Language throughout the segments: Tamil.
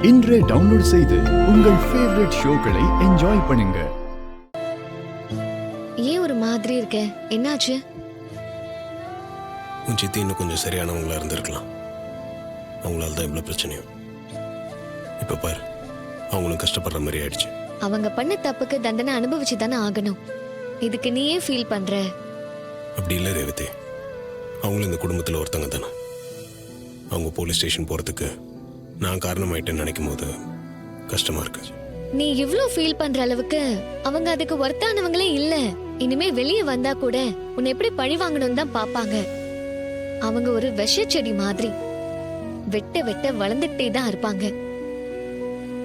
இன்றே டவுன்லோட் செய்து உங்கள் ஃபேவரட் ஷோக்களை என்ஜாய் பண்ணுங்க. ஏன் ஒரு மாதிரி இருக்க? என்னாச்சு? உன் சித்தி இன்னும் கொஞ்சம் சரியானவங்களா இருந்திருக்கலாம். அவங்களால தான் இவ்வளோ பிரச்சனையும். இப்போ பாரு, அவங்களும் கஷ்டப்படுற மாதிரி ஆயிடுச்சு. அவங்க பண்ண தப்புக்கு தண்டனை அனுபவிச்சு தானே ஆகணும். இதுக்கு நீயே ஃபீல் பண்ற? அப்படி இல்லை ரேவதி, அவங்களும் இந்த குடும்பத்தில் ஒருத்தங்க தானே. அவங்க போலீஸ் ஸ்டேஷன் போகிறதுக்கு நான் காரணமாயிட்டேன்னு நினைக்கும் போது கஷ்டமா இருக்கு. நீ இவ்ளோ ஃபீல் பண்ற அளவுக்கு அவங்க அதுக்கு ஒர்த்தானவங்களே இல்ல. இனிமே வெளியே வந்தா கூட உன்னை எப்படி பழி வாங்கணும் தான் பாப்பாங்க. அவங்க ஒரு விஷ செடி மாதிரி வெட்ட வெட்ட வளர்ந்துட்டே தான் இருப்பாங்க.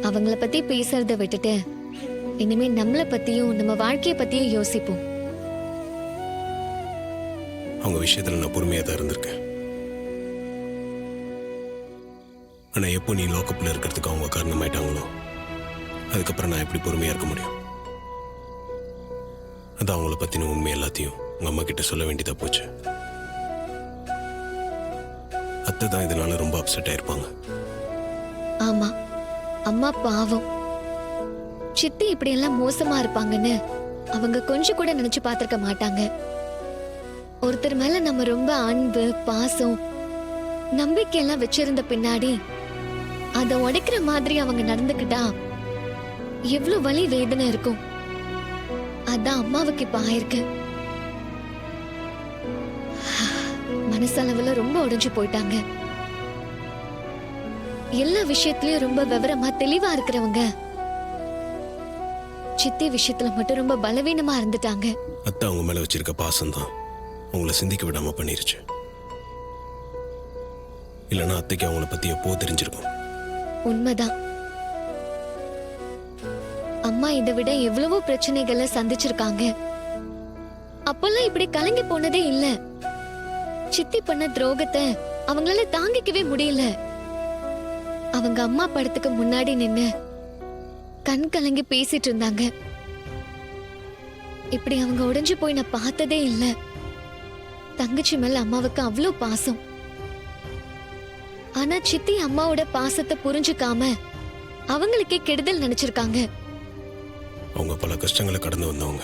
அவங்கள பத்தி பேசுறத விட்டுட்டு இனிமே நம்மள பத்தியும் நம்ம வாழ்க்கைய பத்தியும் யோசிப்போம். அவங்க விஷயத்துல நான் பொறுமையா தான் இருந்திருக்கேன். ஆனா எப்போ நீ லோக்கப்ல இருக்கிறதுக்கு அவங்க காரணமாயிட்டாங்களோ, அதுக்கப்புறம் நான் எப்படி பொறுமையா இருக்க முடியும்? அதான் அவங்கள பத்தின உண்மை எல்லாத்தையும் உங்க அம்மா கிட்ட சொல்ல வேண்டியதா போச்சு. அத்தை தான் இதனால ரொம்ப அப்செட் ஆயிருப்பாங்க. ஆமா, அம்மா பாவம். சித்தி இப்படி எல்லாம் மோசமா இருப்பாங்கன்னு அவங்க கொஞ்சம் கூட நினைச்சு பார்த்திருக்க மாட்டாங்க. ஒருத்தர் மேல நம்ம ரொம்ப அன்பு, பாசம், நம்பிக்கை எல்லாம் வச்சிருந்த பின்னாடி அதை உடைக்கிற மாதிரி அவங்க நடந்துக்கிட்டா எவ்வளவு வலி வேதனை இருக்கும். அதான் அம்மாவுக்கு இப்ப ஆயிருக்கு. மனசளவுல ரொம்ப உடைஞ்சு போயிட்டாங்க. எல்லா விஷயத்திலயும் ரொம்ப விவரமா தெளிவா இருக்கிறவங்க சித்தி விஷயத்துல மட்டும் ரொம்ப பலவீனமா இருந்துட்டாங்க. அத்தை அவங்க மேல வச்சிருக்க பாசம் தான் அவங்கள சிந்திக்க விடாம பண்ணிருச்சு. இல்லைன்னா அத்தைக்கு அவங்கள பத்தி எப்போ தெரிஞ்சிருக்கும். உண்மைதான். அம்மா இதை விட எவ்வளவோ பிரச்சனைகளை சந்திச்சிருக்காங்க. அப்பெல்லாம் இப்படி கலங்கி போனதே இல்ல. சித்தி பண்ண துரோகத்தை அவங்களால தாங்கிக்கவே முடியல. அவங்க அம்மா படத்துக்கு முன்னாடி நின்னு கண் கலங்கி பேசிட்டு இருந்தாங்க. இப்படி அவங்க உடைஞ்சு போய் நான் பார்த்ததே இல்ல. தங்கச்சி மேல அம்மாவுக்கு அவ்வளோ பாசம். ஆனா சித்தி அம்மாவோட பாசத்தை புரிஞ்சுக்காம அவங்களுக்கே கெடுதல் நினைச்சிருக்காங்க. அவங்க பல கஷ்டங்களை கடந்து வந்தவங்க,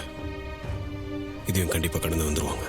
இதையும் கண்டிப்பா கடந்து வந்துருவாங்க.